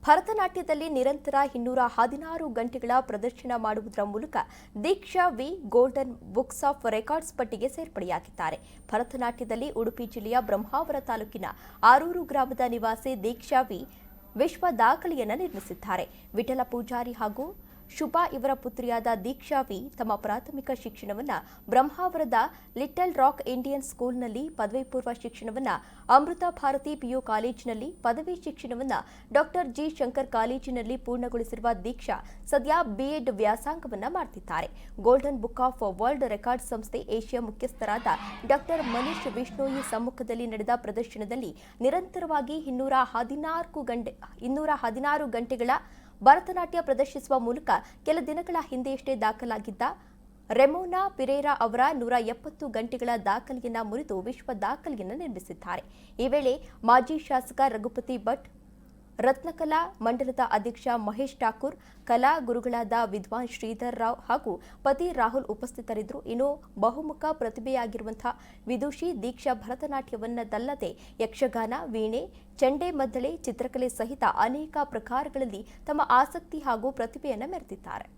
ಭರತನಾಟ್ಯದಲ್ಲಿ ನಿರಂತರ 216 ಗಂಟೆಗಳ ಪ್ರದರ್ಶನ ಮಾಡುವುದರ ಮೂಲಕ Deeksha V golden books of records ಪಟ್ಟಿಗೆ ಸೇರ್ಪಡೆಯಾಗಿದ್ದಾರೆ. ಭರತನಾಟ್ಯದಲ್ಲಿ ಉಡುಪಿ ಜಿಲ್ಲೆಯ ಬ್ರಹ್ಮಾವರ ತಾಲೂಕಿನ ಆರೂರು ಗ್ರಾಮದ ನಿವಾಸಿ ದೀಕ್ಷಾ ವಿ ವಿಶ್ವ ದಾಖಲೆಯನ್ನು ನಿರ್ಮಿಸಿದ್ದಾರೆ. ವಿಠಲ ಪೂಜಾರಿ ಹಾಗೂ ಶುಭಾ ಇವರ ಪುತ್ರಿಯಾದ ದೀಕ್ಷಾ ವಿ ತಮ್ಮ ಪ್ರಾಥಮಿಕ ಶಿಕ್ಷಣವನ್ನು ಬ್ರಹ್ಮಾವರದ ಲಿಟಲ್ ರಾಕ್ ಇಂಡಿಯನ್ ಸ್ಕೂಲ್ನಲ್ಲಿ, ಪದವಿ ಪೂರ್ವ ಶಿಕ್ಷಣವನ್ನು ಅಮೃತ ಭಾರತಿ ಪಿಯು ಕಾಲೇಜಿನಲ್ಲಿ, ಪದವಿ ಶಿಕ್ಷಣವನ್ನು ಡಾಕ್ಟರ್ ಜಿ ಶಂಕರ್ ಕಾಲೇಜಿನಲ್ಲಿ ಪೂರ್ಣಗೊಳಿಸಿರುವ ದೀಕ್ಷಾ ಸದ್ಯ ಬಿಎಡ್ ವ್ಯಾಸಂಗವನ್ನು ಮಾಡುತ್ತಿದ್ದಾರೆ. Golden book of world record ಸಂಸ್ಥೆ ಏಷ್ಯಾ ಮುಖ್ಯಸ್ಥರಾದ ಡಾಕ್ಟರ್ ಮನೀಶ್ ವಿಷ್ಣೋಯಿ ಸಮ್ಮುಖದಲ್ಲಿ ನಡೆದ ಪ್ರದರ್ಶನದಲ್ಲಿ ನಿರಂತರವಾಗಿ 216 ಗಂಟೆಗಳ ಭರತನಾಟ್ಯ ಪ್ರದರ್ಶಿಸುವ ಮೂಲಕ ಕೆಲ ದಿನಗಳ ಹಿಂದೆಯಷ್ಟೇ ದಾಖಲಾಗಿದ್ದ ರೆಮೋನಾ ಪಿರೇರಾ ಅವರ 170 ಗಂಟೆಗಳ ದಾಖಲೆಯನ್ನು ಮುರಿದು ವಿಶ್ವ ದಾಖಲೆಯನ್ನು ನಿರ್ಮಿಸಿದ್ದಾರೆ. ಈ ವೇಳೆ ಮಾಜಿ ಶಾಸಕ ರಘುಪತಿ ಭಟ್, ರತ್ನಕಲಾ ಮಂಡಲದ ಅಧ್ಯಕ್ಷ ಮಹೇಶ್ ಠಾಕೂರ್, ಕಲಾ ಗುರುಗಳಾದ ವಿದ್ವಾನ್ ಶ್ರೀಧರ್ ರಾವ್ ಹಾಗೂ ಪತಿ ರಾಹುಲ್ ಉಪಸ್ಥಿತರಿದ್ದರು. ಇನ್ನು ಬಹುಮುಖ ಪ್ರತಿಭೆಯಾಗಿರುವಂತಹ ವಿದುಷಿ ದೀಕ್ಷಾ ಭರತನಾಟ್ಯವನ್ನದಲ್ಲದೆ ಯಕ್ಷಗಾನ, ವೀಣೆ, ಚಂಡೆ ಮದ್ದಳೆ, ಚಿತ್ರಕಲೆ ಸಹಿತ ಅನೇಕ ಪ್ರಕಾರಗಳಲ್ಲಿ ತಮ್ಮ ಆಸಕ್ತಿ ಹಾಗೂ ಪ್ರತಿಭೆಯನ್ನು ಮೆರೆದಿದ್ದಾರೆ.